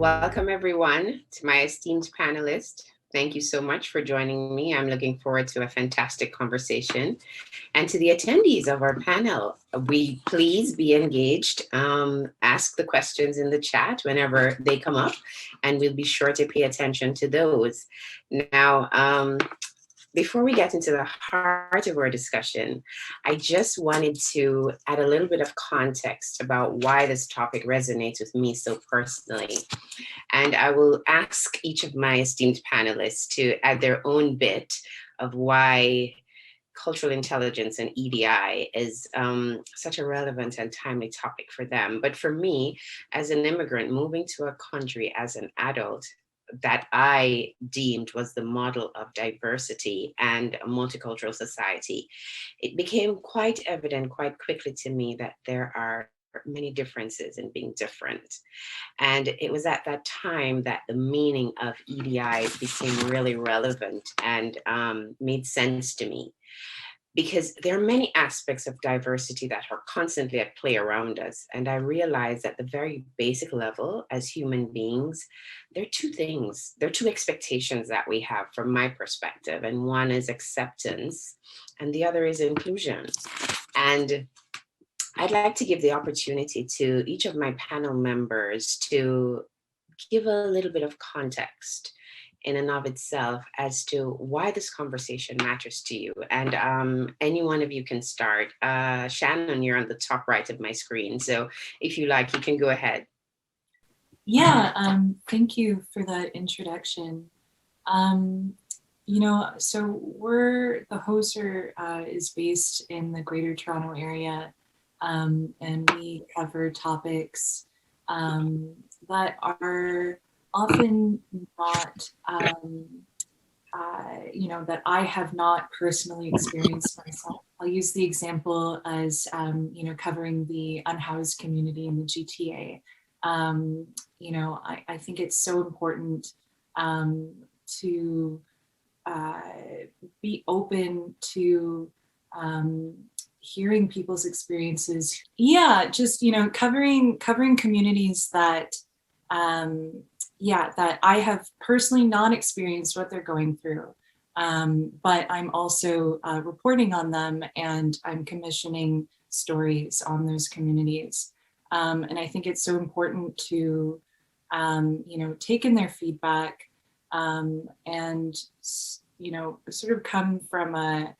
welcome everyone to my esteemed panelist. Thank you so much for joining me. I'm looking forward to a fantastic conversation. And to the attendees of our panel, we please be engaged. Ask the questions in the chat whenever they come up, and we'll be sure to pay attention to those. Now, before we get into the heart of our discussion, I just wanted to add a little bit of context about why this topic resonates with me so personally. And I will ask each of my esteemed panelists to add their own bit of why cultural intelligence and EDI is such a relevant and timely topic for them. But for me, as an immigrant moving to a country as an adult, that I deemed was the model of diversity and a multicultural society, it became quite evident quite quickly to me that there are many differences in being different. And it was at that time that the meaning of EDI became really relevant and made sense to me. Because there are many aspects of diversity that are constantly at play around us. And I realized at the very basic level, as human beings, there are two things, there are two expectations that we have from my perspective. And one is acceptance, and the other is inclusion. And I'd like to give the opportunity to each of my panel members to give a little bit of context in and of itself as to why this conversation matters to you. And any one of you can start. Shannon, you're on the top right of my screen. So if you like, you can go ahead. Yeah, thank you for that introduction. So the HOSER is based in the Greater Toronto area, and we cover topics that are often not, that I have not personally experienced myself. I'll use the example as, covering the unhoused community in the GTA. I think it's so important to be open to hearing people's experiences. Yeah, just, covering communities that, that I have personally not experienced what they're going through, but I'm also reporting on them, and I'm commissioning stories on those communities. And I think it's so important to, take in their feedback, and, sort of come from a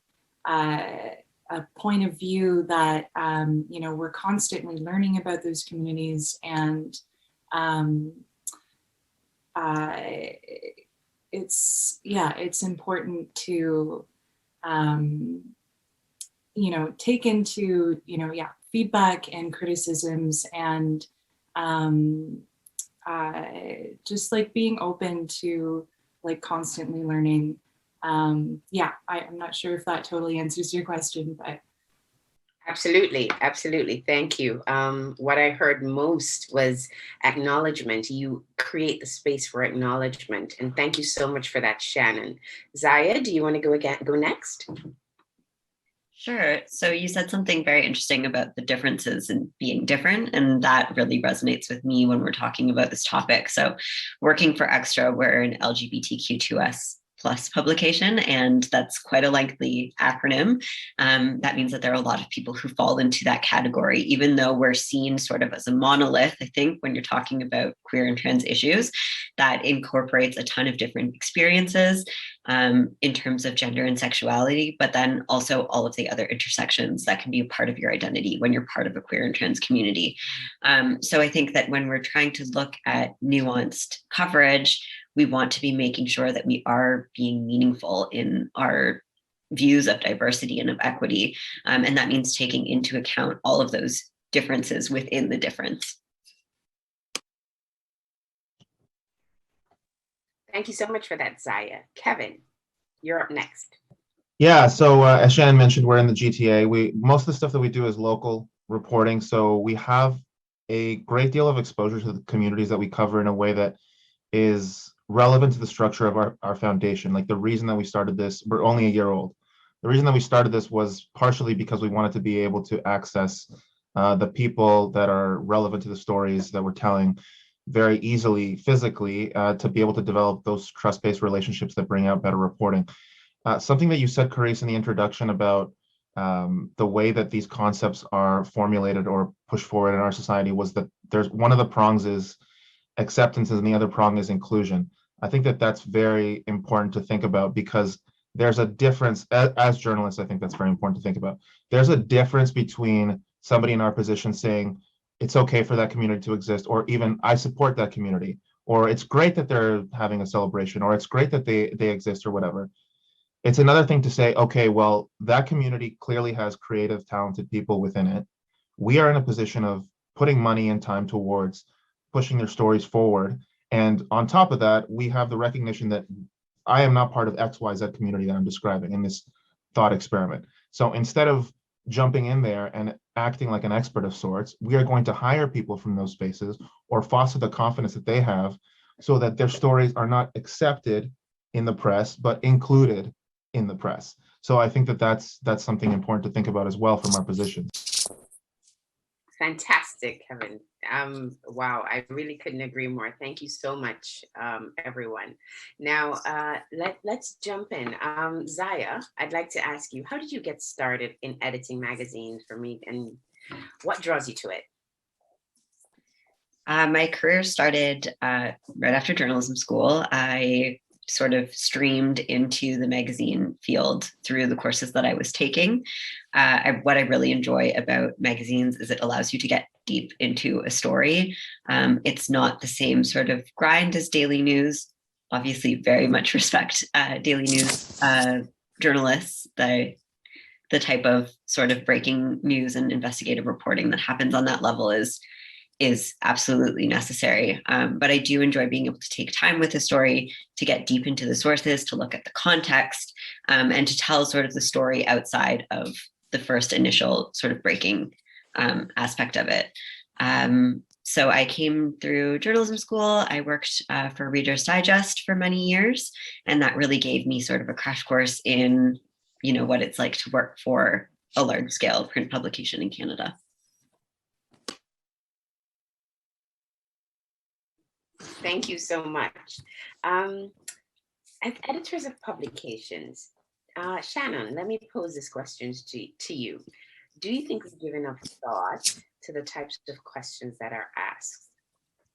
point of view that, we're constantly learning about those communities, and it's important to, take into, feedback and criticisms, and just like being open to like constantly learning. I'm not sure if that totally answers your question, but. Absolutely. Thank you. What I heard most was acknowledgement. You create the space for acknowledgement. And thank you so much for that, Shannon. Ziya, do you want to go next? Sure. So you said something very interesting about the differences in being different, and that really resonates with me when we're talking about this topic. So working for Extra, we're an LGBTQ2S plus publication, and that's quite a lengthy acronym. That means that there are a lot of people who fall into that category, even though we're seen sort of as a monolith. I think when you're talking about queer and trans issues, that incorporates a ton of different experiences in terms of gender and sexuality, but then also all of the other intersections that can be a part of your identity when you're part of a queer and trans community. So I think that when we're trying to look at nuanced coverage, we want to be making sure that we are being meaningful in our views of diversity and of equity. And that means taking into account all of those differences within the difference. Thank you so much for that, Ziya. Kevin, you're up next. Yeah, so as Shannon mentioned, we're in the GTA. Most of the stuff that we do is local reporting, so we have a great deal of exposure to the communities that we cover in a way that is relevant to the structure of our foundation. Like the reason that we started this, we're only a year old. The reason that we started this was partially because we wanted to be able to access the people that are relevant to the stories that we're telling very easily physically to be able to develop those trust-based relationships that bring out better reporting. Something that you said, Kareece, in the introduction about the way that these concepts are formulated or pushed forward in our society was that there's one of the prongs is acceptance and the other prong is inclusion. I think that that's very important to think about because there's a difference as journalists. I think that's very important to think about. There's a difference between somebody in our position saying it's okay for that community to exist, or even I support that community, or it's great that they're having a celebration, or it's great that they exist or whatever. It's another thing to say, okay, well, that community clearly has creative, talented people within it. We are in a position of putting money and time towards pushing their stories forward. And on top of that, we have the recognition that I am not part of XYZ community that I'm describing in this thought experiment. So instead of jumping in there and acting like an expert of sorts, we are going to hire people from those spaces or foster the confidence that they have so that their stories are not accepted in the press, but included in the press. So I think that that's something important to think about as well from our position. Fantastic, Kevin. Wow, I really couldn't agree more. Thank you so much, everyone. Now, let's jump in. Ziya, I'd like to ask you, how did you get started in editing magazines for me, and what draws you to it? My career started right after journalism school. I sort of streamed into the magazine field through the courses that I was taking. What I really enjoy about magazines is it allows you to get deep into a story. It's not the same sort of grind as daily news. Obviously, very much respect daily news journalists. The type of sort of breaking news and investigative reporting that happens on that level is absolutely necessary. But I do enjoy being able to take time with a story, to get deep into the sources, to look at the context, and to tell sort of the story outside of the first initial sort of breaking aspect of it. So I came through journalism school. I worked for Reader's Digest for many years, and that really gave me sort of a crash course in, what it's like to work for a large scale print publication in Canada. Thank you so much. As editors of publications, Shannon, let me pose this question to you. Do you think we've given enough thought to the types of questions that are asked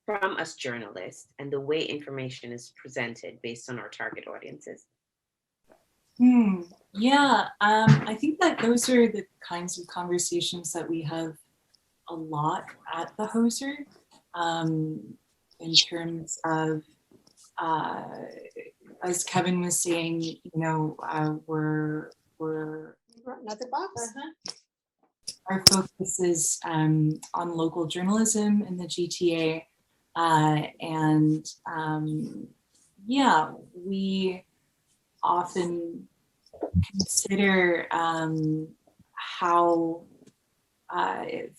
from us journalists and the way information is presented based on our target audiences? Yeah, I think that those are the kinds of conversations that we have a lot at the Hoser. In terms of, as Kevin was saying, we're another box. Our focus is on local journalism in the GTA, and yeah, we often consider how,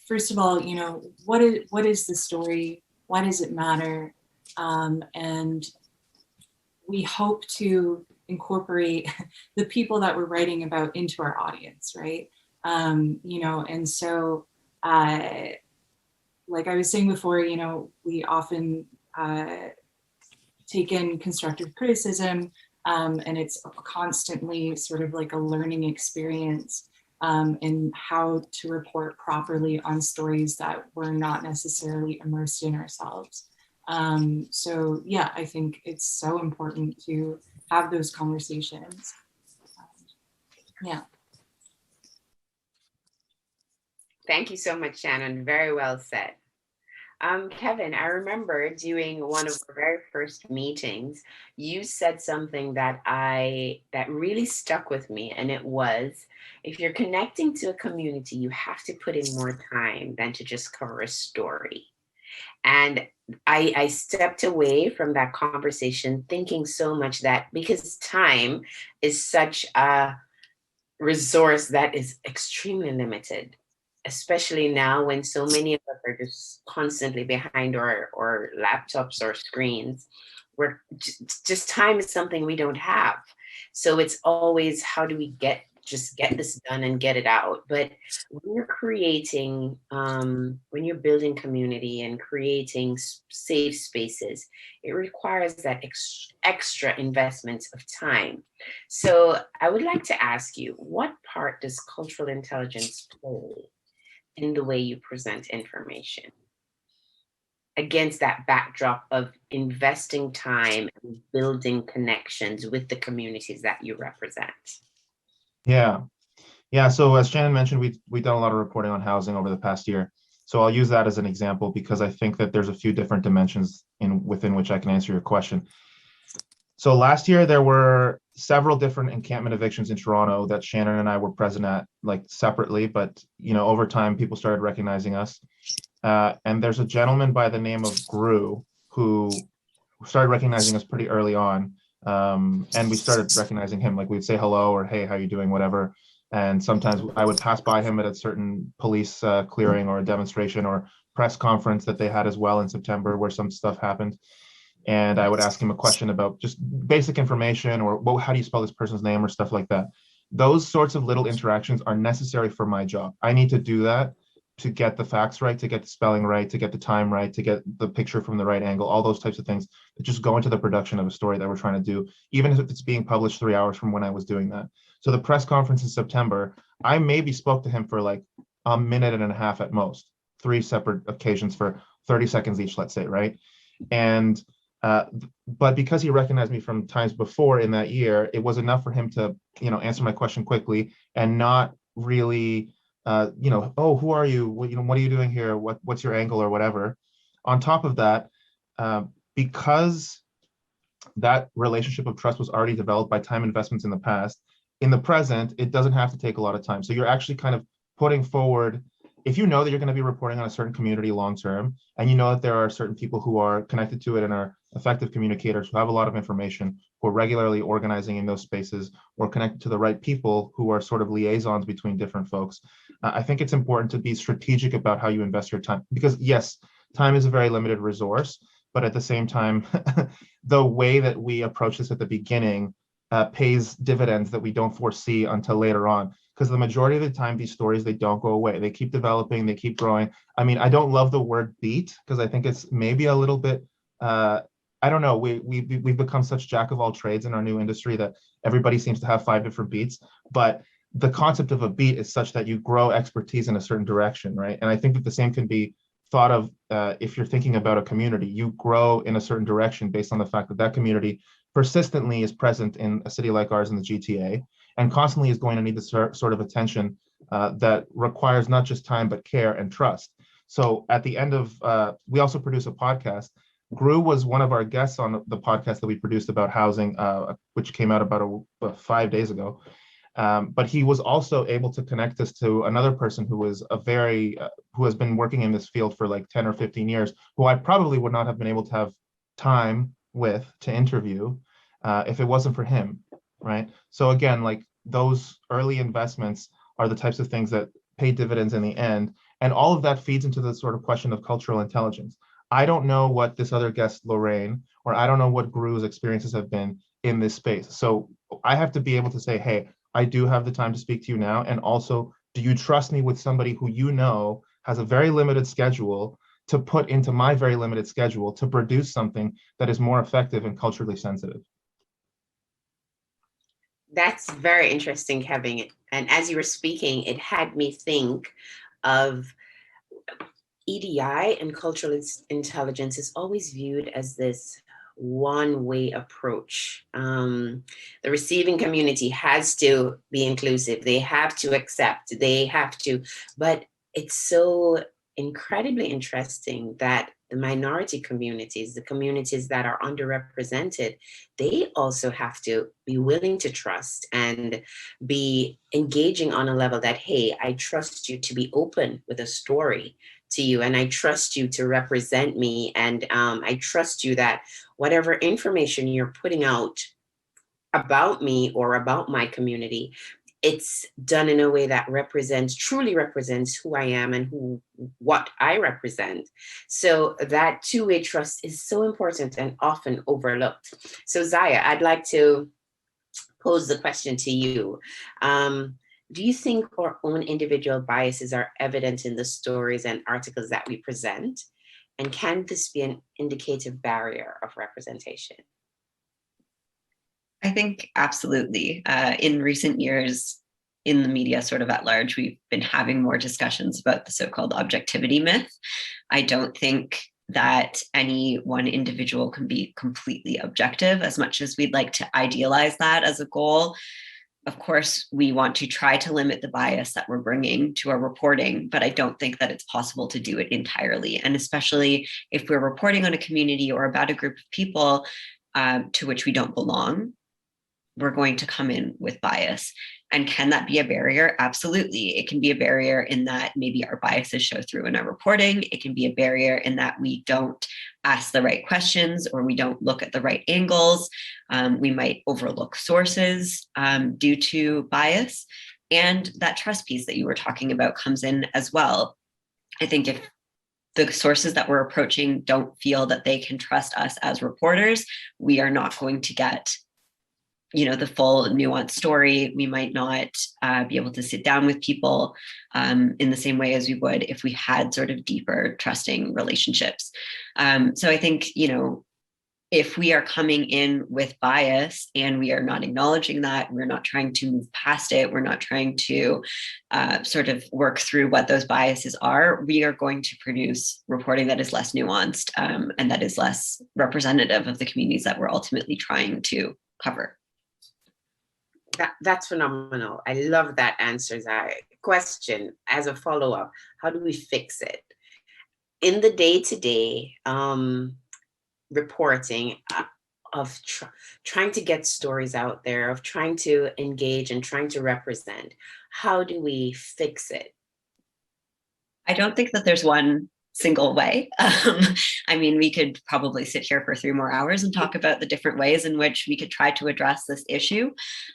first of all, what is the story? Why does it matter? And we hope to incorporate the people that we're writing about into our audience, right? And so, like I was saying before, we often take in constructive criticism, and it's constantly sort of like a learning experience and how to report properly on stories that we're not necessarily immersed in ourselves. So yeah, I think it's so important to have those conversations. Yeah. Thank you so much, Shannon. Very well said. Kevin, I remember during one of our very first meetings, you said something that really stuck with me, and it was, if you're connecting to a community, you have to put in more time than to just cover a story. And I stepped away from that conversation thinking so much that because time is such a resource that is extremely limited, especially now when so many of us are just constantly behind our laptops or screens, where just time is something we don't have. So it's always, how do we get just get this done and get it out. But when you're creating, when you're building community and creating safe spaces, it requires that extra investment of time. So I would like to ask you, what part does cultural intelligence play in the way you present information against that backdrop of investing time and building connections with the communities that you represent? Yeah. Yeah. So as Shannon mentioned, we've done a lot of reporting on housing over the past year. So I'll use that as an example because I think that there's a few different dimensions within which I can answer your question. So last year there were several different encampment evictions in Toronto that Shannon and I were present at, like separately, but over time people started recognizing us. And there's a gentleman by the name of Gru who started recognizing us pretty early on. And we started recognizing him, like we'd say hello or hey, how you doing, whatever. And sometimes I would pass by him at a certain police clearing or a demonstration or press conference that they had as well in September where some stuff happened. And I would ask him a question about just basic information or, well, how do you spell this person's name or stuff like that. Those sorts of little interactions are necessary for my job. I need to do that to get the facts right, to get the spelling right, to get the time right, to get the picture from the right angle, all those types of things that just go into the production of a story that we're trying to do, even if it's being published 3 hours from when I was doing that. So the press conference in September, I maybe spoke to him for like a minute and a half at most, 3 separate occasions for 30 seconds each, let's say, right? And but because he recognized me from times before in that year, it was enough for him to, answer my question quickly and not really, oh, who are you? What are you doing here? What's your angle or whatever? On top of that, because that relationship of trust was already developed by time investments in the past, in the present, it doesn't have to take a lot of time. So you're actually kind of putting forward, if you know that you're going to be reporting on a certain community long term, and you know that there are certain people who are connected to it and are effective communicators who have a lot of information, who are regularly organizing in those spaces or connected to the right people who are sort of liaisons between different folks, I think it's important to be strategic about how you invest your time. Because yes, time is a very limited resource, but at the same time, the way that we approach this at the beginning pays dividends that we don't foresee until later on. Because the majority of the time, these stories, they don't go away. They keep developing, they keep growing. I mean, I don't love the word beat because I think it's maybe a little bit, I don't know, we've become such jack of all trades in our new industry that everybody seems to have 5 different beats. But the concept of a beat is such that you grow expertise in a certain direction, right? And I think that the same can be thought of if you're thinking about a community. You grow in a certain direction based on the fact that that community persistently is present in a city like ours in the GTA and constantly is going to need the sort of attention that requires not just time, but care and trust. So at the end of, we also produce a podcast. Gru was one of our guests on the podcast that we produced about housing, which came out about 5 days ago. But he was also able to connect us to another person who was who has been working in this field for like 10 or 15 years, who I probably would not have been able to have time with to interview if it wasn't for him, right? So again, like those early investments are the types of things that pay dividends in the end. And all of that feeds into the sort of question of cultural intelligence. I don't know what this other guest, Lorraine, or I don't know what Gru's experiences have been in this space. So I have to be able to say, hey, I do have the time to speak to you now. And also, do you trust me with somebody who has a very limited schedule to put into my very limited schedule to produce something that is more effective and culturally sensitive? That's very interesting, Kevin. And as you were speaking, it had me think of EDI, and cultural intelligence is always viewed as this one-way approach. The receiving community has to be inclusive. They have to accept. But it's so incredibly interesting that the minority communities, the communities that are underrepresented, they also have to be willing to trust and be engaging on a level that, hey, I trust you to be open with a story to you, and I trust you to represent me, and I trust you that whatever information you're putting out about me or about my community, it's done in a way that truly represents who I am and what I represent. So that two-way trust is so important and often overlooked. So Ziya, I'd like to pose the question to you. do you think our own individual biases are evident in the stories and articles that we present? And can this be an indicative barrier of representation? I think absolutely. In recent years, in the media, sort of at large, we've been having more discussions about the so-called objectivity myth. I don't think that any one individual can be completely objective, as much as we'd like to idealize that as a goal. Of course, we want to try to limit the bias that we're bringing to our reporting, but I don't think that it's possible to do it entirely. And especially if we're reporting on a community or about a group of people to which we don't belong, we're going to come in with bias. And can that be a barrier? Absolutely. It can be a barrier in that maybe our biases show through in our reporting. It can be a barrier in that we don't ask the right questions or we don't look at the right angles. We might overlook sources due to bias. And that trust piece that you were talking about comes in as well. I think if the sources that we're approaching don't feel that they can trust us as reporters, we are not going to get the full nuanced story. We might not be able to sit down with people in the same way as we would if we had sort of deeper trusting relationships. So I think, if we are coming in with bias and we are not acknowledging that, we're not trying to move past it, we're not trying to sort of work through what those biases are, we are going to produce reporting that is less nuanced and that is less representative of the communities that we're ultimately trying to cover. That's phenomenal. I love that answer, Ziya. Question as a follow-up, how do we fix it? In the day-to-day reporting of trying to get stories out there, of trying to engage and trying to represent, how do we fix it? I don't think that there's one single way. I mean, we could probably sit here for 3 more hours and talk about the different ways in which we could try to address this issue.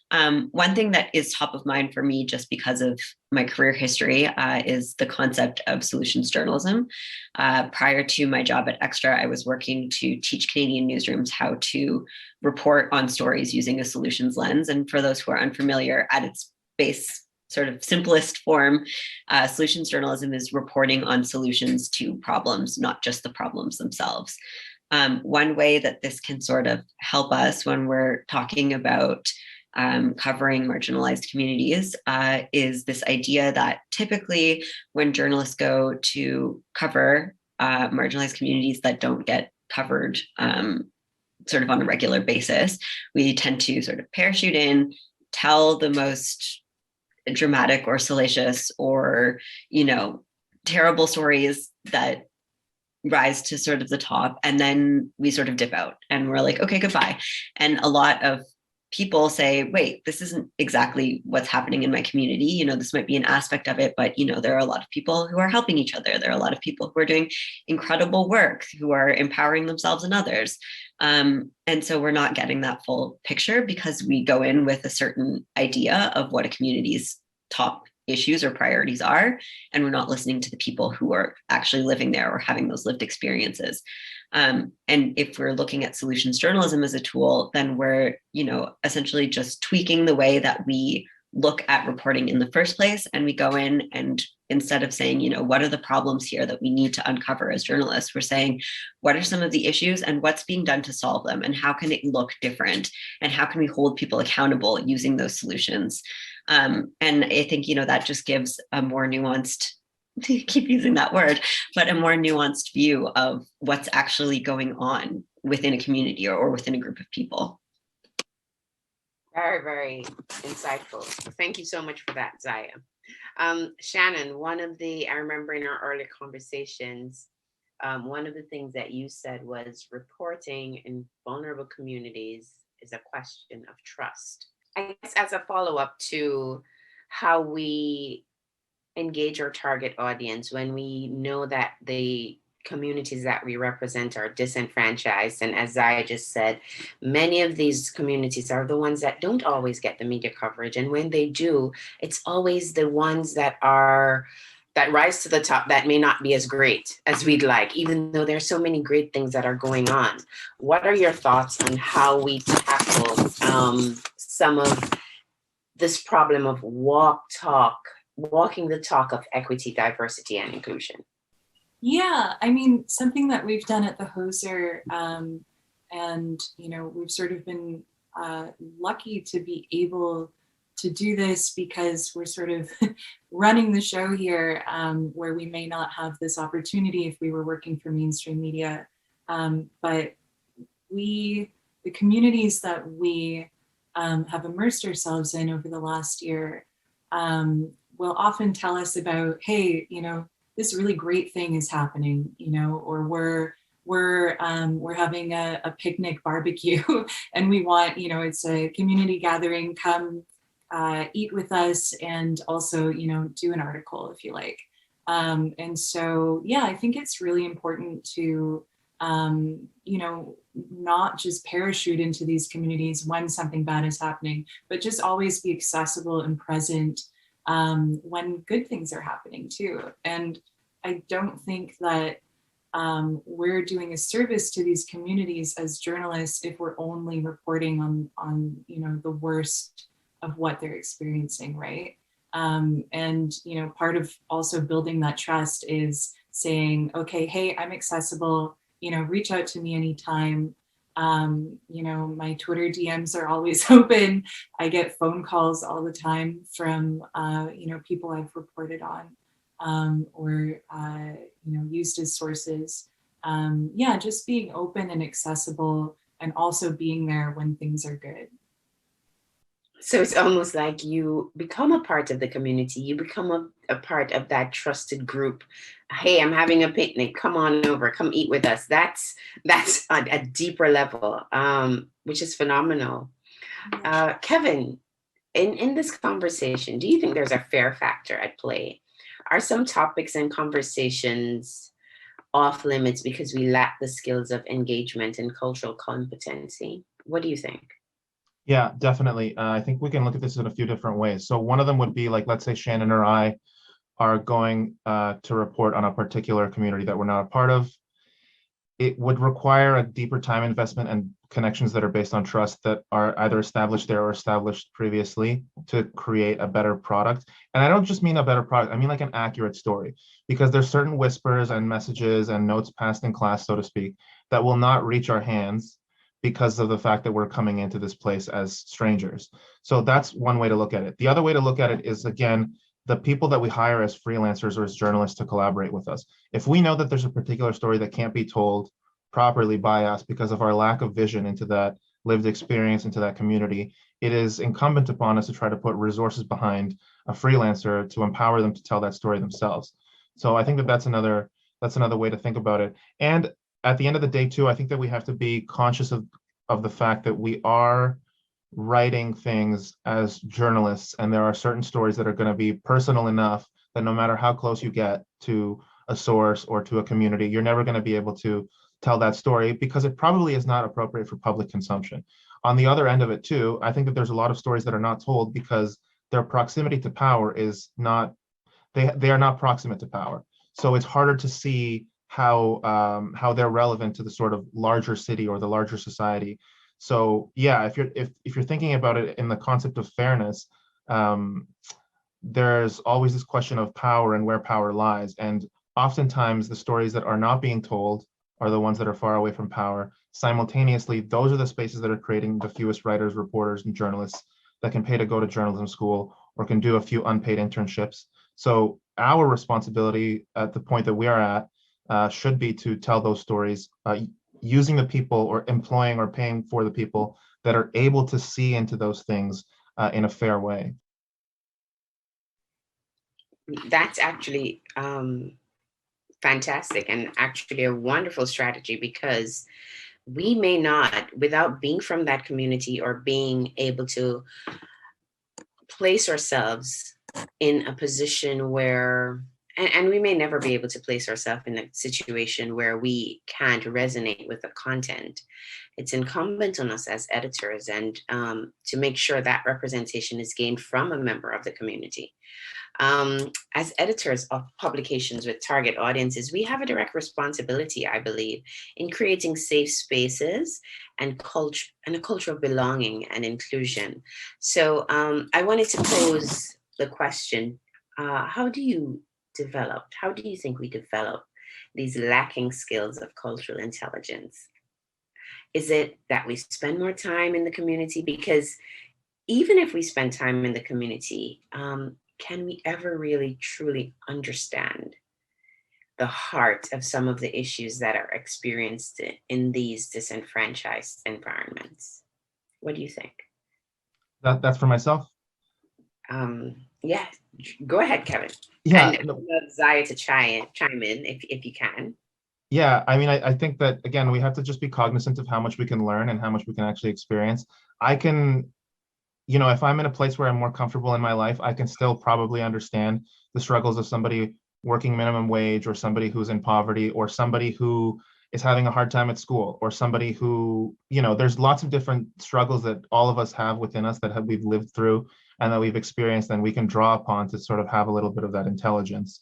One thing that is top of mind for me, just because of my career history, is the concept of solutions journalism. Prior to my job at Extra, I was working to teach Canadian newsrooms how to report on stories using a solutions lens. And for those who are unfamiliar, at its base, sort of simplest form, solutions journalism is reporting on solutions to problems, not just the problems themselves. One way that this can sort of help us when we're talking about covering marginalized communities is this idea that typically when journalists go to cover marginalized communities that don't get covered sort of on a regular basis, we tend to sort of parachute in, tell the most dramatic or salacious or terrible stories that rise to sort of the top, and then we sort of dip out and we're like, okay, goodbye. And a lot of people say, wait, this isn't exactly what's happening in my community. This might be an aspect of it, but there are a lot of people who are helping each other. There are a lot of people who are doing incredible work, who are empowering themselves and others. And so we're not getting that full picture because we go in with a certain idea of what a community's top issues or priorities are, and we're not listening to the people who are actually living there or having those lived experiences. And if we're looking at solutions journalism as a tool, then we're, essentially just tweaking the way that we look at reporting in the first place. And we go in and instead of saying, what are the problems here that we need to uncover as journalists, we're saying, what are some of the issues and what's being done to solve them? And how can it look different? And how can we hold people accountable using those solutions? And I think, that just gives a more nuanced, keep using that word, but a more nuanced view of what's actually going on within a community or within a group of people. Very, very insightful. Thank you so much for that, Ziya. Shannon, I remember in our early conversations, one of the things that you said was reporting in vulnerable communities is a question of trust. I guess as a follow-up to how we engage our target audience when we know that the communities that we represent are disenfranchised. And as Ziya just said, many of these communities are the ones that don't always get the media coverage. And when they do, it's always the ones that rise to the top that may not be as great as we'd like, even though there's so many great things that are going on. What are your thoughts on how we tackle some of this problem of walking the talk of equity, diversity, and inclusion? Yeah, I mean, something that we've done at the Hoser, and we've sort of been lucky to be able to do this because we're sort of running the show here, where we may not have this opportunity if we were working for mainstream media. But the communities that we have immersed ourselves in over the last year will often tell us about, hey, this really great thing is happening, or we're having a picnic barbecue and we want, it's a community gathering, come eat with us, and also, do an article if you like. And so, yeah, I think it's really important to, not just parachute into these communities when something bad is happening, but just always be accessible and present when good things are happening too. And I don't think that we're doing a service to these communities as journalists if we're only reporting on the worst of what they're experiencing, right? And part of also building that trust is saying, okay, hey, I'm accessible, reach out to me anytime. My Twitter DMs are always open. I get phone calls all the time from people I've reported on, or used as sources. Just being open and accessible, and also being there when things are good. So it's almost like you become a part of the community. You become a part of that trusted group. Hey, I'm having a picnic. Come on over. Come eat with us. That's a deeper level, which is phenomenal. Kevin, in this conversation, do you think there's a fear factor at play? Are some topics and conversations off limits because we lack the skills of engagement and cultural competency? What do you think? Yeah, definitely. I think we can look at this in a few different ways. So one of them would be like, let's say Shannon or I are going to report on a particular community that we're not a part of. It would require a deeper time investment and connections that are based on trust that are either established there or established previously to create a better product. And I don't just mean a better product, I mean like an accurate story, because there's certain whispers and messages and notes passed in class, so to speak, that will not reach our hands because of the fact that we're coming into this place as strangers. So that's one way to look at it. The other way to look at it is, again, the people that we hire as freelancers or as journalists to collaborate with us. If we know that there's a particular story that can't be told properly by us because of our lack of vision into that lived experience, into that community, it is incumbent upon us to try to put resources behind a freelancer to empower them to tell that story themselves. So I think that that's another way to think about it. And at the end of the day, too, I think that we have to be conscious of the fact that we are writing things as journalists, and there are certain stories that are going to be personal enough that no matter how close you get to a source or to a community, you're never going to be able to tell that story because it probably is not appropriate for public consumption. On the other end of it, too, I think that there's a lot of stories that are not told because their proximity to power is not, they are not proximate to power. So it's harder to see how they're relevant to the sort of larger city or the larger society. So yeah, if you're thinking about it in the concept of fairness, there's always this question of power and where power lies. And oftentimes the stories that are not being told are the ones that are far away from power. Simultaneously, those are the spaces that are creating the fewest writers, reporters, and journalists that can pay to go to journalism school or can do a few unpaid internships. So our responsibility at the point that we are at should be to tell those stories using the people or employing or paying for the people that are able to see into those things in a fair way. That's actually fantastic and actually a wonderful strategy, because we may not, without being from that community or being able to place ourselves in a position where and we may never be able to place ourselves in a situation where we can't resonate with the content. It's incumbent on us as editors and to make sure that representation is gained from a member of the community. As editors of publications with target audiences, we have a direct responsibility, I believe, in creating safe spaces and culture and a culture of belonging and inclusion. So I wanted to pose the question: how do you develop? How do you think we develop these lacking skills of cultural intelligence? Is it that we spend more time in the community? Because even if we spend time in the community, can we ever really truly understand the heart of some of the issues that are experienced in these disenfranchised environments? What do you think? That's for myself. Yeah, go ahead, Kevin. Yeah, And no, Ziya to chime in if you can. yeah. I mean, I think that again, we have to just be cognizant of how much we can learn and how much we can actually experience. I can, if I'm in a place where I'm more comfortable in my life, I can still probably understand the struggles of somebody working minimum wage, or somebody who's in poverty, or somebody who is having a hard time at school, or somebody who, there's lots of different struggles that all of us have within us that we've lived through and that we've experienced, and we can draw upon to sort of have a little bit of that intelligence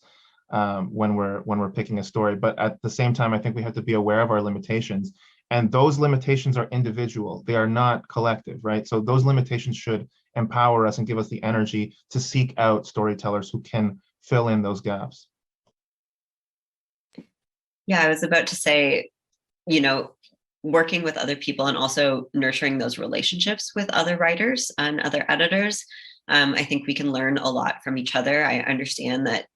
when we're picking a story. But at the same time, I think we have to be aware of our limitations. And those limitations are individual. They are not collective, right? So those limitations should empower us and give us the energy to seek out storytellers who can fill in those gaps. Yeah, I was about to say, working with other people and also nurturing those relationships with other writers and other editors. I think we can learn a lot from each other. I understand that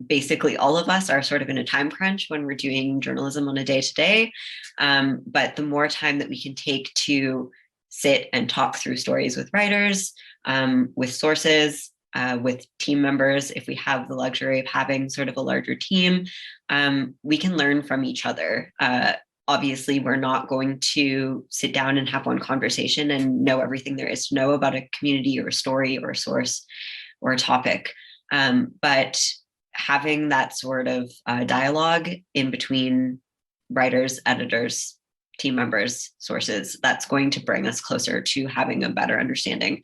basically all of us are sort of in a time crunch when we're doing journalism on a day-to-day. But the more time that we can take to sit and talk through stories with writers, with sources, with team members, if we have the luxury of having sort of a larger team, we can learn from each other. Obviously, we're not going to sit down and have one conversation and know everything there is to know about a community or a story or a source or a topic. But having that sort of dialogue in between writers, editors, team members, sources, that's going to bring us closer to having a better understanding.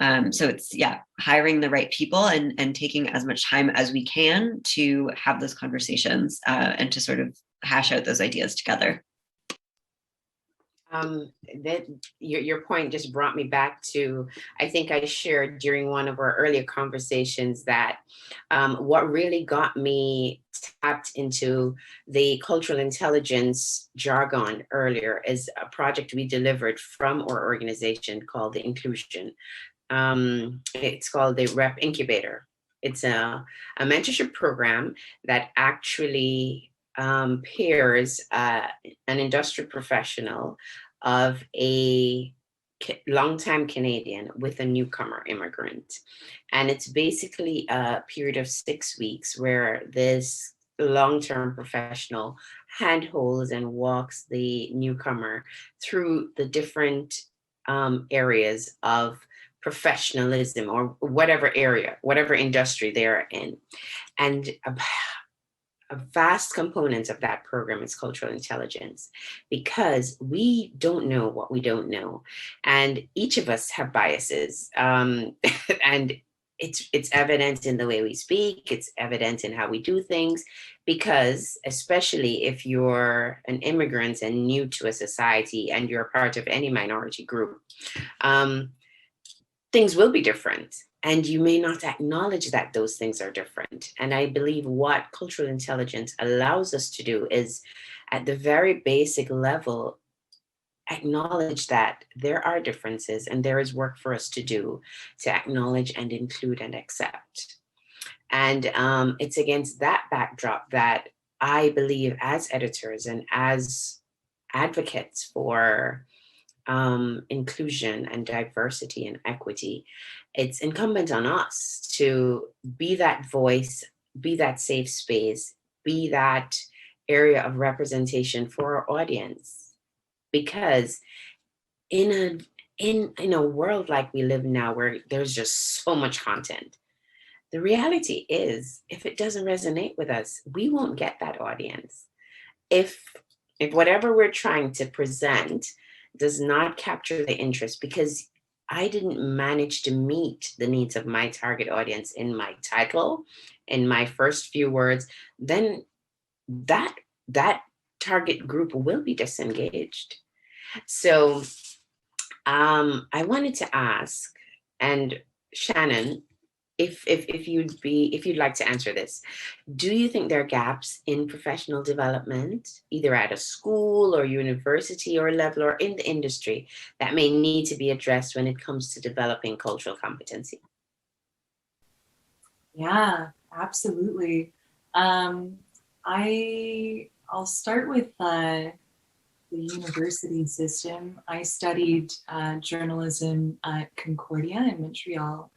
So it's, hiring the right people and taking as much time as we can to have those conversations and to sort of hash out those ideas together. That your point just brought me back to, I think I shared during one of our earlier conversations that what really got me tapped into the cultural intelligence jargon earlier is a project we delivered from our organization called the Inclusion. It's called the Rep Incubator. It's a mentorship program that actually pairs an industry professional of a longtime Canadian with a newcomer immigrant. And it's basically a period of 6 weeks where this long-term professional handholds and walks the newcomer through the different areas of professionalism, or whatever area, whatever industry they're in. And a vast component of that program is cultural intelligence, because we don't know what we don't know, and each of us have biases, and it's evident in the way we speak. It's evident in how we do things, because especially if you're an immigrant and new to a society and you're part of any minority group, things will be different. And you may not acknowledge that those things are different. And I believe what cultural intelligence allows us to do is, at the very basic level, acknowledge that there are differences and there is work for us to do to acknowledge and include and accept. And it's against that backdrop that I believe, as editors and as advocates for inclusion and diversity and equity, it's incumbent on us to be that voice, be that safe space, be that area of representation for our audience. Because in a world like we live now, where there's just so much content, The reality is, if it doesn't resonate with us, we won't get that audience. If whatever we're trying to present does not capture the interest because I didn't manage to meet the needs of my target audience in my title, in my first few words, then that target group will be disengaged. So I wanted to ask, and Shannon, if you'd like to answer this, do you think there are gaps in professional development, either at a school or university or level or in the industry, that may need to be addressed when it comes to developing cultural competency? Yeah, absolutely. I'll start with the university system. I studied journalism at Concordia in Montreal.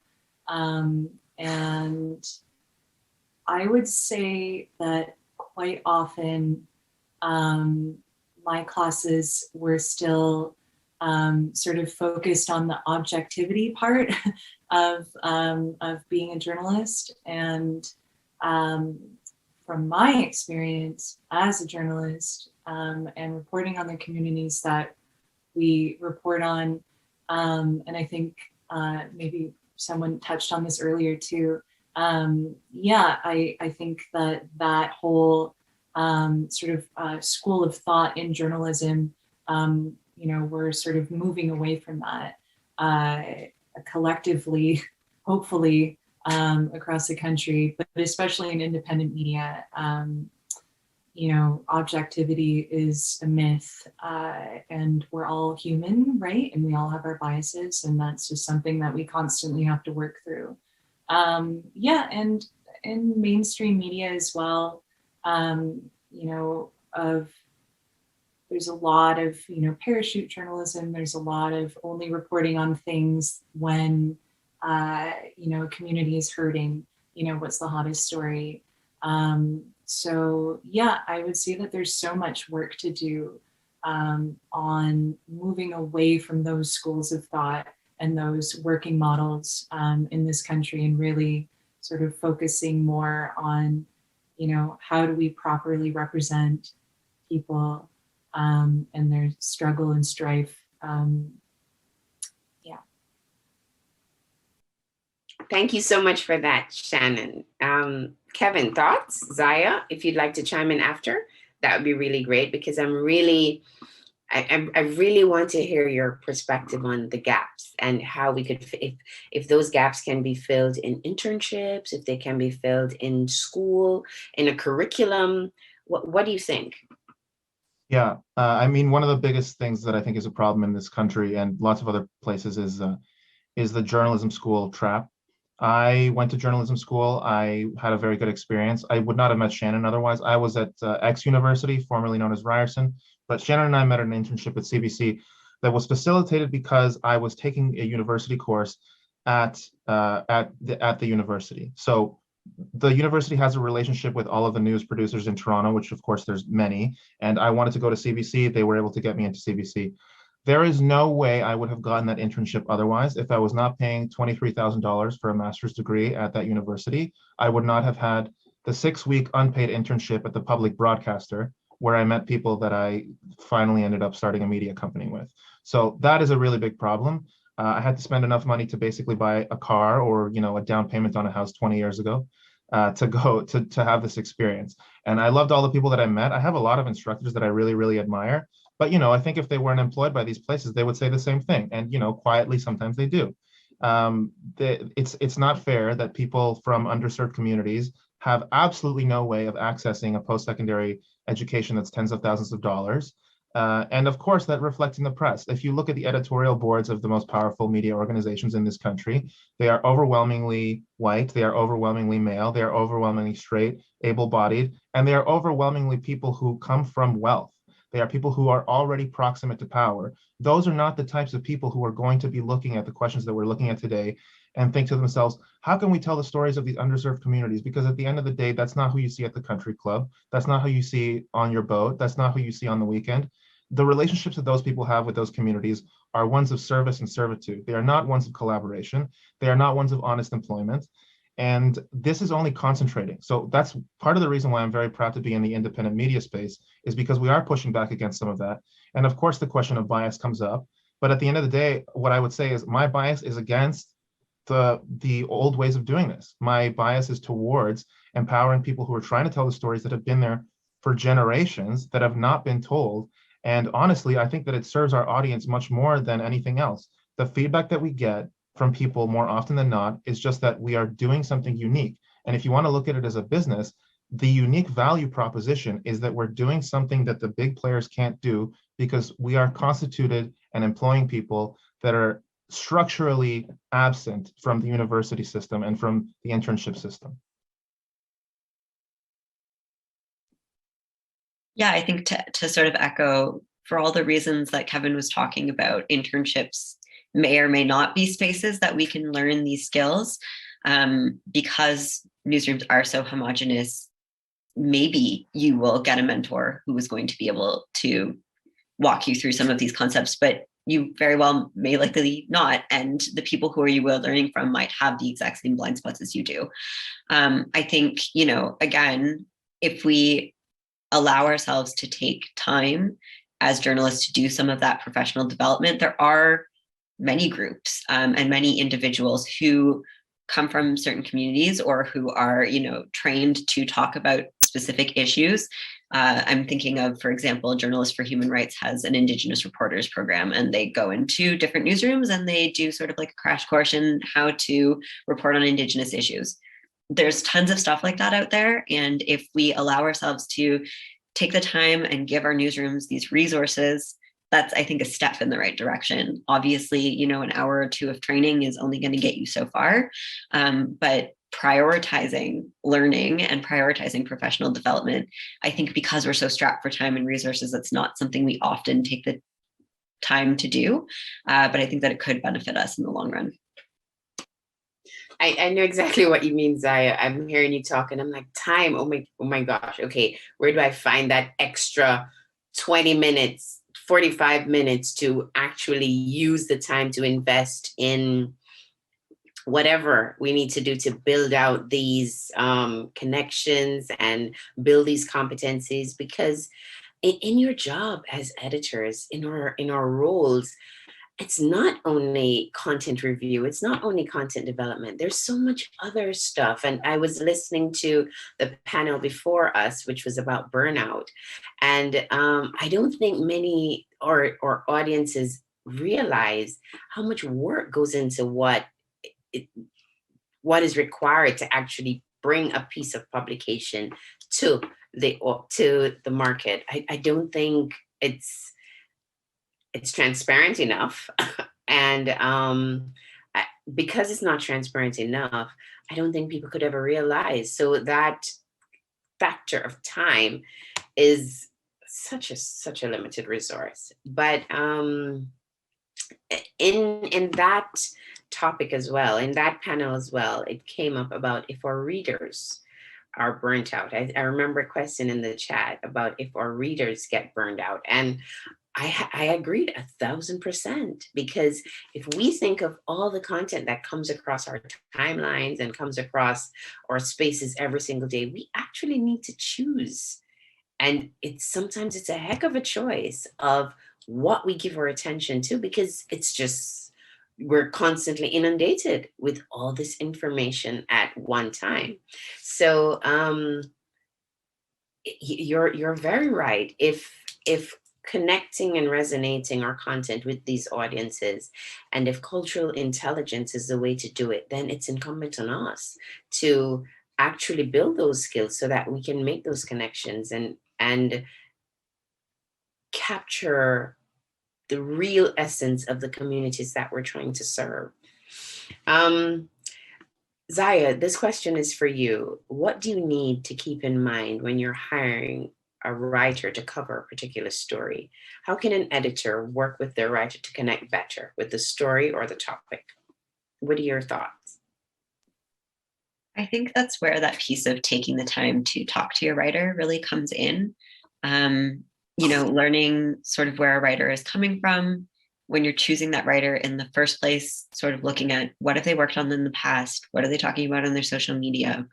And I would say that quite often my classes were still sort of focused on the objectivity part of being a journalist. And from my experience as a journalist and reporting on the communities that we report on, and I think maybe someone touched on this earlier too. I think that whole sort of school of thought in journalism, we're sort of moving away from that collectively, hopefully, across the country, but especially in independent media. Objectivity is a myth, and we're all human, right? And we all have our biases, and that's just something that we constantly have to work through. And in mainstream media as well, there's a lot of, parachute journalism. There's a lot of only reporting on things when, a community is hurting, what's the hottest story. So yeah, I would say that there's so much work to do on moving away from those schools of thought and those working models in this country, and really sort of focusing more on, how do we properly represent people and their struggle and strife. Thank you so much for that, Shannon. Kevin, thoughts? Ziya, if you'd like to chime in after, that would be really great, because I really want to hear your perspective on the gaps and how we could, if those gaps can be filled in internships, if they can be filled in school, in a curriculum. What do you think? Yeah, I mean, one of the biggest things that I think is a problem in this country and lots of other places is the journalism school trap. I went to journalism school. I had a very good experience. I would not have met Shannon otherwise. I was at X University, formerly known as Ryerson, but Shannon and I met an internship at CBC that was facilitated because I was taking a university course at the university. So the university has a relationship with all of the news producers in Toronto, which of course there's many, and I wanted to go to CBC. They were able to get me into CBC. There is no way I would have gotten that internship otherwise. If I was not paying $23,000 for a master's degree at that university, I would not have had the 6-week unpaid internship at the public broadcaster, where I met people that I finally ended up starting a media company with. So that is a really big problem. I had to spend enough money to basically buy a car or a down payment on a house 20 years ago to have this experience. And I loved all the people that I met. I have a lot of instructors that I really, really admire. But I think if they weren't employed by these places, they would say the same thing. And quietly, sometimes they do. It's not fair that people from underserved communities have absolutely no way of accessing a post-secondary education that's tens of thousands of dollars. And of course, that reflects in the press. If you look at the editorial boards of the most powerful media organizations in this country, they are overwhelmingly white, they are overwhelmingly male, they are overwhelmingly straight, able-bodied, and they are overwhelmingly people who come from wealth. They are people who are already proximate to power. Those are not the types of people who are going to be looking at the questions that we're looking at today and think to themselves, how can we tell the stories of these underserved communities? Because at the end of the day, that's not who you see at the country club. That's not who you see on your boat. That's not who you see on the weekend. The relationships that those people have with those communities are ones of service and servitude. They are not ones of collaboration. They are not ones of honest employment. And this is only concentrating. So that's part of the reason why I'm very proud to be in the independent media space, is because we are pushing back against some of that. And of course, the question of bias comes up. But at the end of the day, what I would say is my bias is against the old ways of doing this. My bias is towards empowering people who are trying to tell the stories that have been there for generations that have not been told. And honestly, I think that it serves our audience much more than anything else. The feedback that we get from people more often than not is just that we are doing something unique. And if you want to look at it as a business, the unique value proposition is that we're doing something that the big players can't do, because we are constituted and employing people that are structurally absent from the university system and from the internship system. Yeah, I think to sort of echo, for all the reasons that Kevin was talking about, internships may or may not be spaces that we can learn these skills. Because newsrooms are so homogenous, maybe you will get a mentor who is going to be able to walk you through some of these concepts, but you very well may likely not. And the people who you are learning from might have the exact same blind spots as you do. I think, again, if we allow ourselves to take time as journalists to do some of that professional development, there are many groups and many individuals who come from certain communities or who are, trained to talk about specific issues. I'm thinking of, for example, Journalists for Human Rights has an Indigenous reporters program, and they go into different newsrooms and they do sort of like a crash course in how to report on Indigenous issues. There's tons of stuff like that out there. And if we allow ourselves to take the time and give our newsrooms these resources, that's, I think, a step in the right direction. Obviously, an hour or two of training is only going to get you so far. But prioritizing learning and prioritizing professional development, I think because we're so strapped for time and resources, that's not something we often take the time to do. But I think that it could benefit us in the long run. I know exactly what you mean, Ziya. I'm hearing you talk and I'm like, time, oh my gosh, okay, where do I find that extra 20 minutes, 45 minutes to actually use the time to invest in whatever we need to do to build out these connections and build these competencies? Because in your job as editors, in our roles, it's not only content review, it's not only content development. There's so much other stuff. And I was listening to the panel before us, which was about burnout. And I don't think many or audiences realize how much work goes into what is required to actually bring a piece of publication to the market. I don't think it's transparent enough. And because it's not transparent enough, I don't think people could ever realize. So that factor of time is such a limited resource. But in that topic as well, in that panel as well, it came up about if our readers are burnt out. I remember a question in the chat about if our readers get burned out. And I agreed 1,000%, because if we think of all the content that comes across our timelines and comes across our spaces every single day, we actually need to choose. And sometimes it's a heck of a choice of what we give our attention to, because we're constantly inundated with all this information at one time. So you're very right. If connecting and resonating our content with these audiences, and if cultural intelligence is the way to do it, then it's incumbent on us to actually build those skills so that we can make those connections and capture the real essence of the communities that we're trying to serve. Ziya, this question is for you. What do you need to keep in mind when you're hiring a writer to cover a particular story? How can an editor work with their writer to connect better with the story or the topic? What are your thoughts? I think that's where that piece of taking the time to talk to your writer really comes in. Learning sort of where a writer is coming from, when you're choosing that writer in the first place, sort of looking at what have they worked on in the past? What are they talking about on their social media?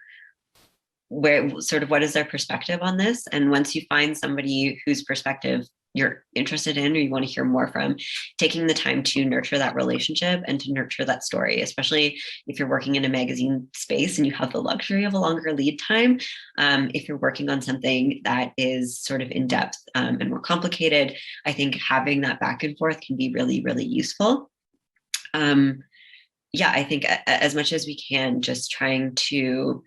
Where sort of what is their perspective on this? And once you find somebody whose perspective you're interested in or you want to hear more from, taking the time to nurture that relationship and to nurture that story, especially if you're working in a magazine space and you have the luxury of a longer lead time. If you're working on something that is sort of in depth and more complicated, I think having that back and forth can be really, really useful. Yeah, I think as much as we can, just trying to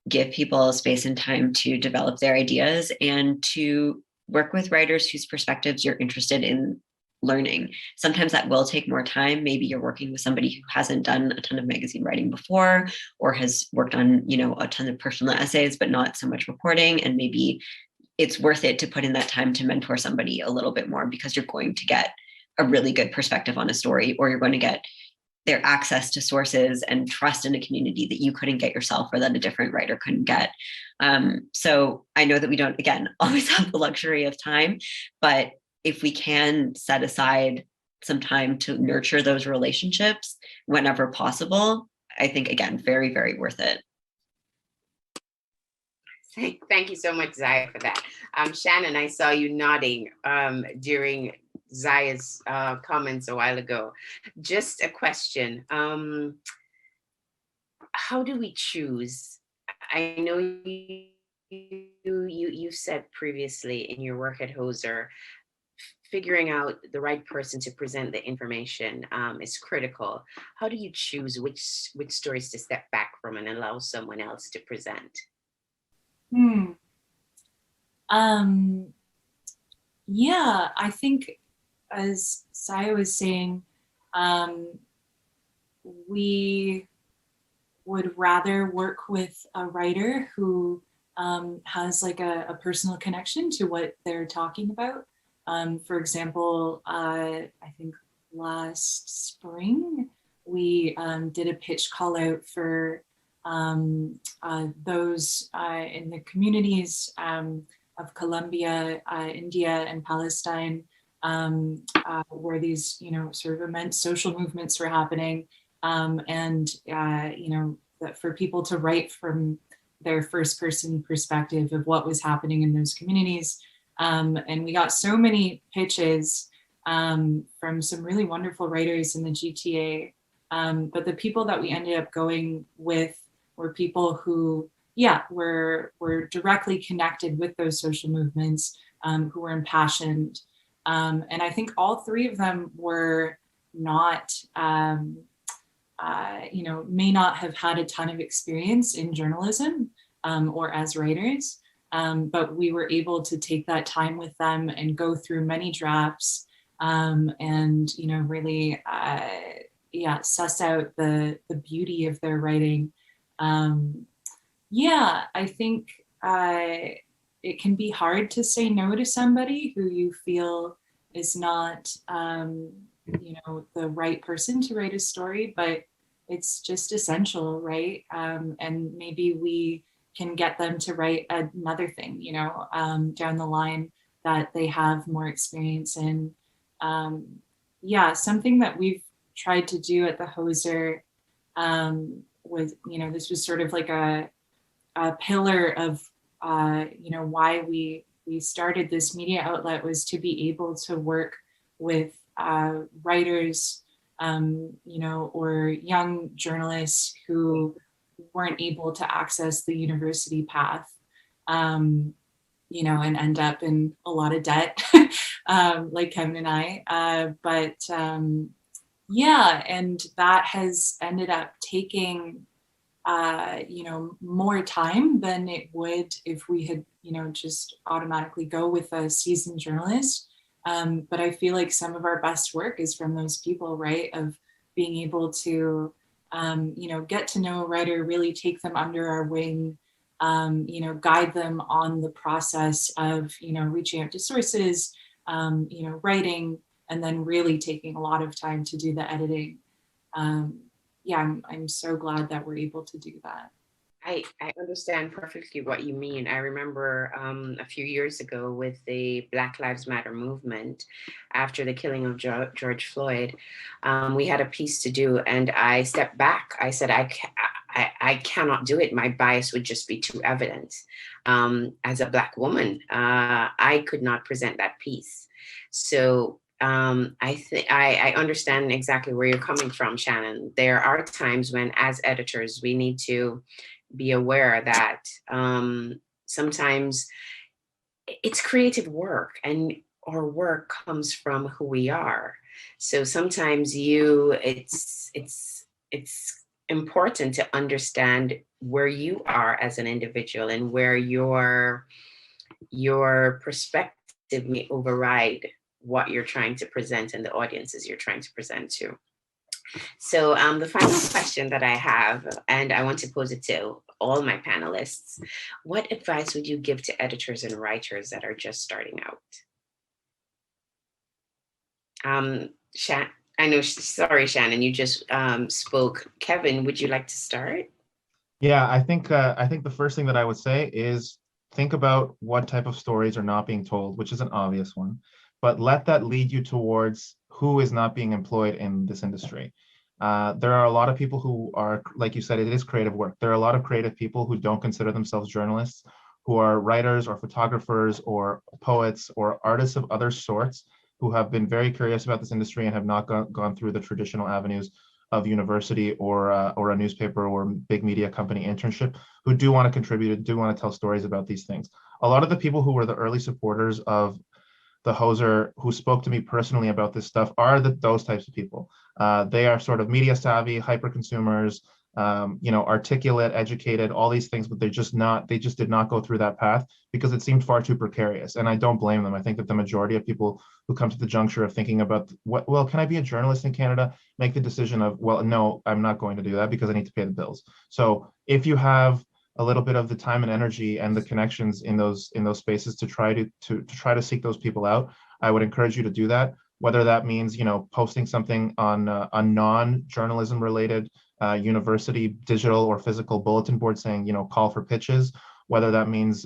give people space and time to develop their ideas and to work with writers whose perspectives you're interested in learning. Sometimes that will take more time. Maybe you're working with somebody who hasn't done a ton of magazine writing before, or has worked on, a ton of personal essays, but not so much reporting. And maybe it's worth it to put in that time to mentor somebody a little bit more, because you're going to get a really good perspective on a story, or you're going to get their access to sources and trust in a community that you couldn't get yourself, or that a different writer couldn't get. So I know that we don't, again, always have the luxury of time, but if we can set aside some time to nurture those relationships whenever possible, I think, again, very, very worth it. Thank you so much, Ziya, for that. Shannon, I saw you nodding during Ziya's comments a while ago. Just a question. How do we choose? I know you said previously in your work at Hoser, figuring out the right person to present the information is critical. How do you choose which stories to step back from and allow someone else to present? Yeah, I think, as Ziya was saying, we would rather work with a writer who has like a personal connection to what they're talking about. For example, I think last spring, we did a pitch call out for those in the communities of Colombia, India, and Palestine, where these, sort of immense social movements were happening, and that for people to write from their first person perspective of what was happening in those communities. And we got so many pitches from some really wonderful writers in the GTA, but the people that we ended up going with were people who, were directly connected with those social movements, who were impassioned. And I think all three of them were not, may not have had a ton of experience in journalism or as writers, but we were able to take that time with them and go through many drafts and, really, suss out the beauty of their writing. I think it can be hard to say no to somebody who you feel is not, the right person to write a story, but it's just essential, right? And maybe we can get them to write another thing, down the line that they have more experience in. Something that we've tried to do at the Hoser was, this was sort of like a pillar of, why we started this media outlet, was to be able to work with writers, or young journalists who weren't able to access the university path, and end up in a lot of debt, like Kevin and I. And that has ended up taking more time than it would if we had, just automatically go with a seasoned journalist. But I feel like some of our best work is from those people, right? Of being able to, get to know a writer, really take them under our wing, guide them on the process of, reaching out to sources, writing, and then really taking a lot of time to do the editing. I'm so glad that we're able to do that. I understand perfectly what you mean. I remember a few years ago with the Black Lives Matter movement, after the killing of George Floyd, we had a piece to do, and I stepped back. I said, I cannot do it. My bias would just be too evident. As a Black woman, I could not present that piece. So I think I understand exactly where you're coming from, Shannon. There are times when, as editors, we need to be aware that sometimes it's creative work, and our work comes from who we are. So sometimes it's important to understand where you are as an individual, and where your perspective may override what you're trying to present and the audiences you're trying to present to. So the final question that I have, and I want to pose it to all my panelists, what advice would you give to editors and writers that are just starting out? I know, sorry, Shannon, you just spoke. Kevin, would you like to start? Yeah, I think the first thing that I would say is think about what type of stories are not being told, which is an obvious one, but let that lead you towards who is not being employed in this industry. There are a lot of people who are, like you said, it is creative work. There are a lot of creative people who don't consider themselves journalists, who are writers or photographers or poets or artists of other sorts, who have been very curious about this industry and have not gone through the traditional avenues of university or a newspaper or big media company internship, who do want to contribute, do want to tell stories about these things. A lot of the people who were the early supporters of the Hoser, who spoke to me personally about this stuff, are those types of people. They are sort of media savvy, hyper consumers, articulate, educated, all these things, but they just did not go through that path because it seemed far too precarious. And I don't blame them. I think that the majority of people who come to the juncture of thinking about well, can I be a journalist in Canada, make the decision of, well, no, I'm not going to do that because I need to pay the bills. So if you have a little bit of the time and energy and the connections in those spaces to try to seek those people out, I would encourage you to do that. Whether that means posting something on a non-journalism related university digital or physical bulletin board saying call for pitches, whether that means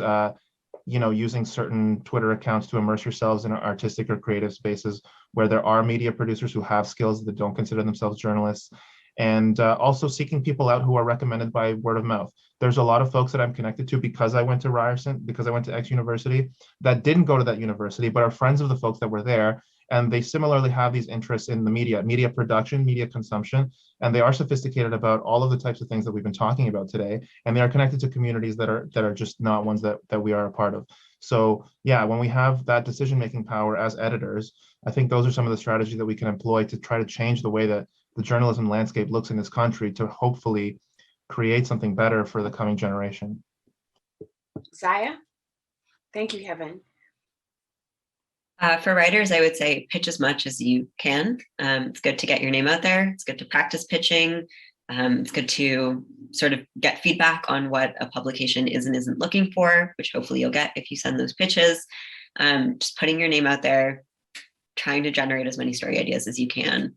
using certain Twitter accounts to immerse yourselves in artistic or creative spaces where there are media producers who have skills that don't consider themselves journalists, and also seeking people out who are recommended by word of mouth. There's a lot of folks that I'm connected to because I went to Ryerson, because I went to X University, that didn't go to that university, but are friends of the folks that were there. And they similarly have these interests in the media production, media consumption, and they are sophisticated about all of the types of things that we've been talking about today. And they are connected to communities that are just not ones that we are a part of. So yeah, when we have that decision-making power as editors, I think those are some of the strategies that we can employ to try to change the way that the journalism landscape looks in this country, to hopefully create something better for the coming generation. Ziya? Thank you, Kevin. For writers, I would say pitch as much as you can. It's good to get your name out there. It's good to practice pitching. It's good to sort of get feedback on what a publication is and isn't looking for, which hopefully you'll get if you send those pitches. Just putting your name out there, trying to generate as many story ideas as you can.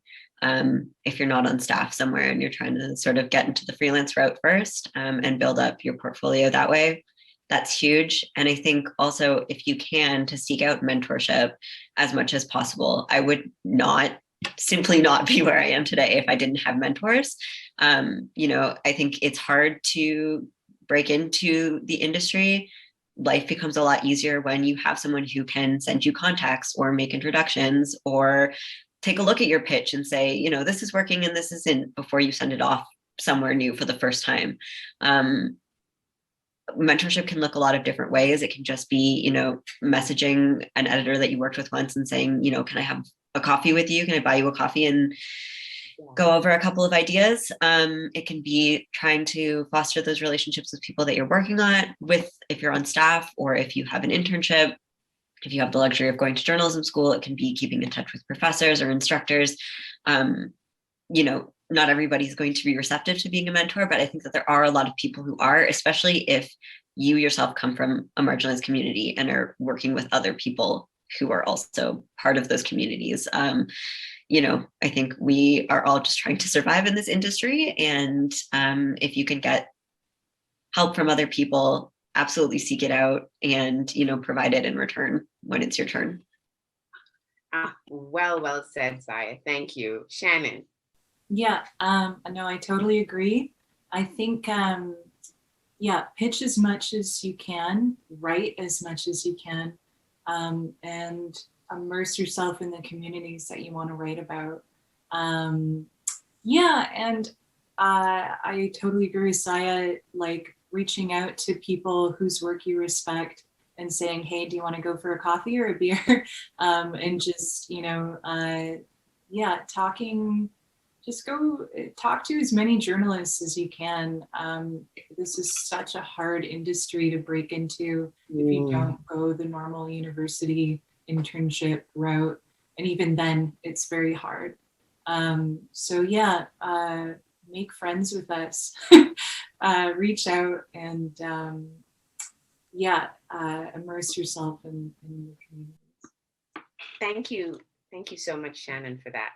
If you're not on staff somewhere and you're trying to sort of get into the freelance route first, and build up your portfolio that way, that's huge. And I think also, if you can, to seek out mentorship as much as possible. I would simply not be where I am today if I didn't have mentors. I think it's hard to break into the industry. Life becomes a lot easier when you have someone who can send you contacts or make introductions or take a look at your pitch and say, this is working and this isn't, before you send it off somewhere new for the first time. Mentorship can look a lot of different ways. It can just be, messaging an editor that you worked with once and saying, can I have a coffee with you? Can I buy you a coffee and go over a couple of ideas? It can be trying to foster those relationships with people that you're working on with, if you're on staff or if you have an internship. If you have the luxury of going to journalism school, it can be keeping in touch with professors or instructors. Not everybody's going to be receptive to being a mentor, but I think that there are a lot of people who are, especially if you yourself come from a marginalized community and are working with other people who are also part of those communities. I think we are all just trying to survive in this industry. And if you can get help from other people, absolutely seek it out and, provide it in return when it's your turn. Well said, Ziya. Thank you. Shannon. Yeah, no, I totally agree. I think, pitch as much as you can, write as much as you can, and immerse yourself in the communities that you want to write about. And I totally agree with Ziya, like reaching out to people whose work you respect and saying, hey, do you want to go for a coffee or a beer? And just, talking, just go talk to as many journalists as you can. This is such a hard industry to break into if you don't go the normal university internship route. And even then, it's very hard. Make friends with us, reach out and immerse yourself in the communities. Thank you. Thank you so much, Shannon, for that.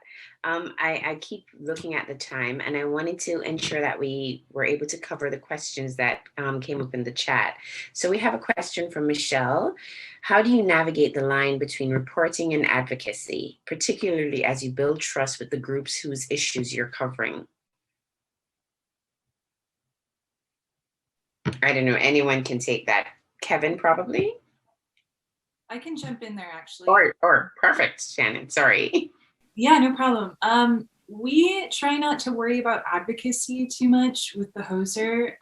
I keep looking at the time, and I wanted to ensure that we were able to cover the questions that came up in the chat. So we have a question from Michelle. How do you navigate the line between reporting and advocacy, particularly as you build trust with the groups whose issues you're covering? I don't know, anyone can take that. Kevin, probably? I can jump in there, actually. Or perfect, Shannon, sorry. Yeah, no problem. We try not to worry about advocacy too much with the Hoser.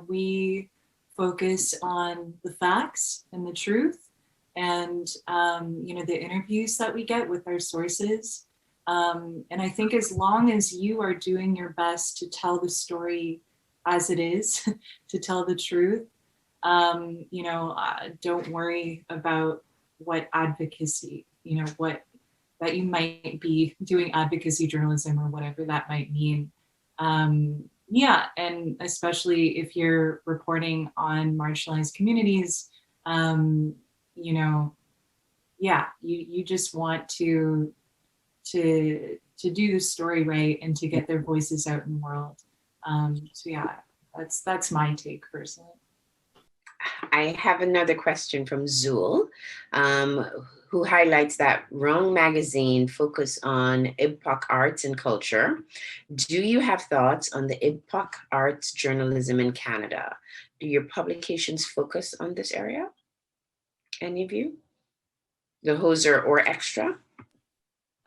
We focus on the facts and the truth and, the interviews that we get with our sources. And I think as long as you are doing your best to tell the story as it is, to tell the truth, don't worry about what advocacy, that you might be doing advocacy journalism or whatever that might mean. And especially if you're reporting on marginalized communities, you just want to do the story right and to get their voices out in the world. That's my take personally. I have another question from Zool, who highlights that Wrong Magazine focus on IBPOC arts and culture. Do you have thoughts on the IBPOC arts journalism in Canada? Do your publications focus on this area? Any of you? The Hoser or Extra?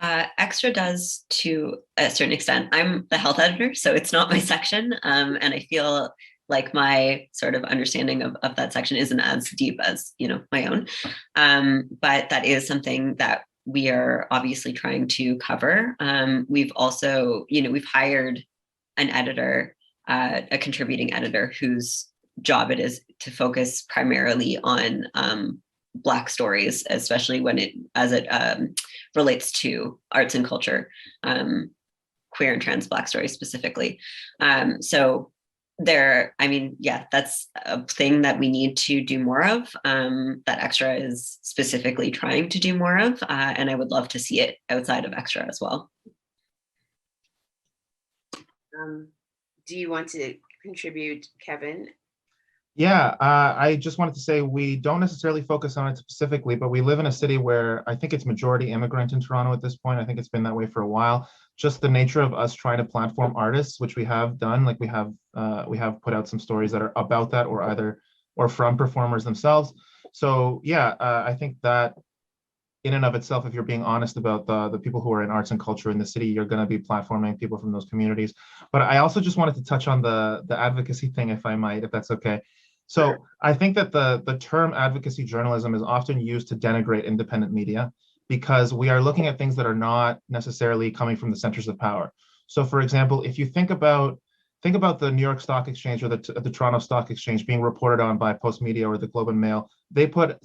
Extra does to a certain extent. I'm the health editor, so it's not my section. And I feel like my sort of understanding of that section isn't as deep as, my own. But that is something that we are obviously trying to cover. We've also, we've hired an editor, a contributing editor whose job it is to focus primarily on Black stories, especially when it relates to arts and culture, queer and trans Black stories specifically. That's a thing that we need to do more of, that Extra is specifically trying to do more of, and I would love to see it outside of Extra as well. Do you want to contribute, Kevin? Yeah, I just wanted to say we don't necessarily focus on it specifically, but we live in a city where I think it's majority immigrant in Toronto at this point. I think it's been that way for a while. Just the nature of us trying to platform artists, which we have done, like we have put out some stories that are about that or from performers themselves. So yeah, I think that in and of itself, if you're being honest about the people who are in arts and culture in the city, you're going to be platforming people from those communities. But I also just wanted to touch on the advocacy thing, if I might, if that's okay. So I think that the term advocacy journalism is often used to denigrate independent media because we are looking at things that are not necessarily coming from the centers of power. So for example, if you think about the New York Stock Exchange or the Toronto Stock Exchange being reported on by Postmedia or the Globe and Mail, they put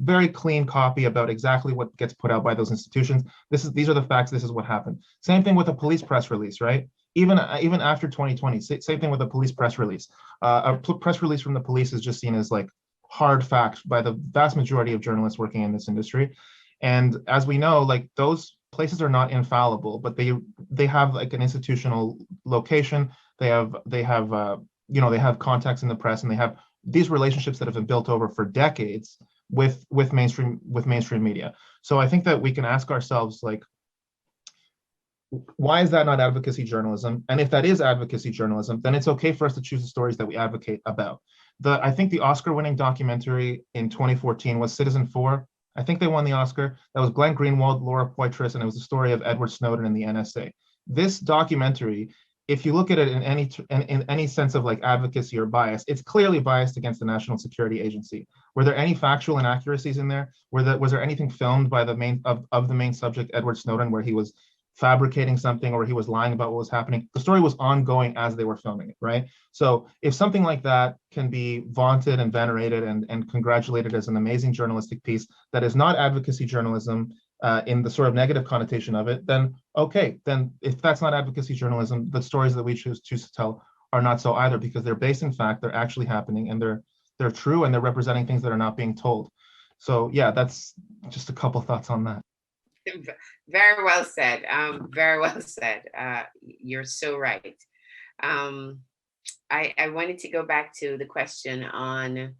very clean copy about exactly what gets put out by those institutions. These are the facts. This is what happened. Same thing with a police press release, right? Even after 2020, same thing with a police press release. Press release from the police is just seen as like hard fact by the vast majority of journalists working in this industry. And as we know, like those places are not infallible, but they have like an institutional location. They have they have contacts in the press, and they have these relationships that have been built over for decades with mainstream media. So I think that we can ask ourselves, like, why is that not advocacy journalism? And if that is advocacy journalism, then it's okay for us to choose the stories that we advocate about. I think the Oscar-winning documentary in 2014 was Citizen4. I think they won the Oscar. That was Glenn Greenwald, Laura Poitras, and it was the story of Edward Snowden and the NSA. This documentary, if you look at it in any sense of like advocacy or bias, it's clearly biased against the National Security Agency. Were there any factual inaccuracies in there? Was there anything filmed by the main subject, Edward Snowden, where he was fabricating something or he was lying about what was happening? The story was ongoing as they were filming it, right? So if something like that can be vaunted and venerated and congratulated as an amazing journalistic piece that is not advocacy journalism in the sort of negative connotation of it, then okay, then if that's not advocacy journalism, the stories that we choose to tell are not so either, because they're based in fact, they're actually happening, and they're true, and they're representing things that are not being told. So yeah, that's just a couple thoughts on that. Very well said. Very well said. You're so right. I wanted to go back to the question on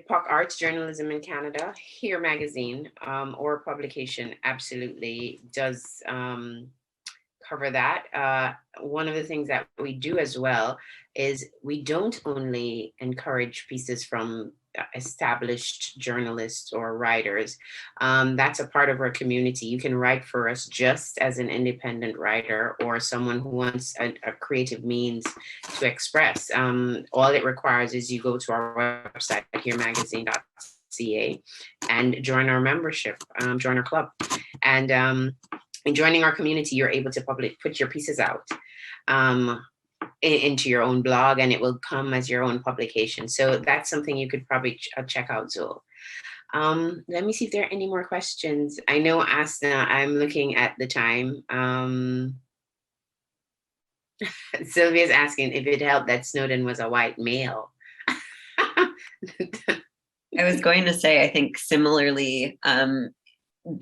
arts journalism in Canada. Here magazine or publication absolutely does cover that. One of the things that we do as well is we don't only encourage pieces from established journalists or writers. That's a part of our community. You can write for us just as an independent writer or someone who wants a creative means to express. All it requires is you go to our website, heremagazine.ca, and join our membership, join our club. And in joining our community, you're able to put your pieces out into your own blog, and it will come as your own publication. So that's something you could probably check out, Zul. Let me see if there are any more questions. I know Asna, I'm looking at the time. Sylvia's asking if it helped that Snowden was a white male. I was going to say, I think similarly,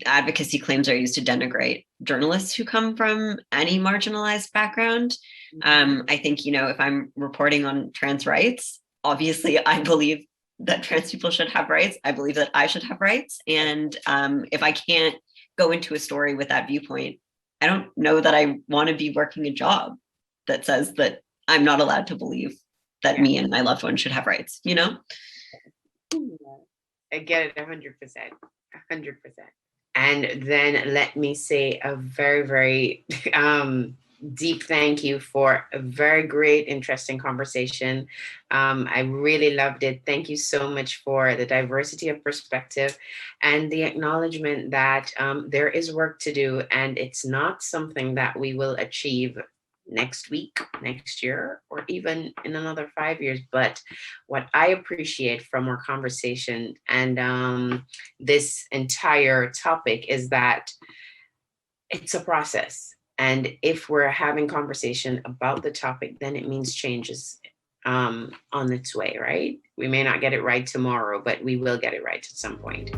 advocacy claims are used to denigrate journalists who come from any marginalized background. I think, if I'm reporting on trans rights, obviously I believe that trans people should have rights. I believe that I should have rights. And if I can't go into a story with that viewpoint, I don't know that I want to be working a job that says that I'm not allowed to believe that me and my loved one should have rights, I get it 100%. 100%. And then let me say a very, very deep thank you for a very great, interesting conversation. I really loved it. Thank you so much for the diversity of perspective and the acknowledgement that there is work to do, and it's not something that we will achieve next week, next year, or even in another 5 years. But what I appreciate from our conversation and this entire topic is that it's a process. And if we're having conversation about the topic, then it means change is on its way, right? We may not get it right tomorrow, but we will get it right at some point.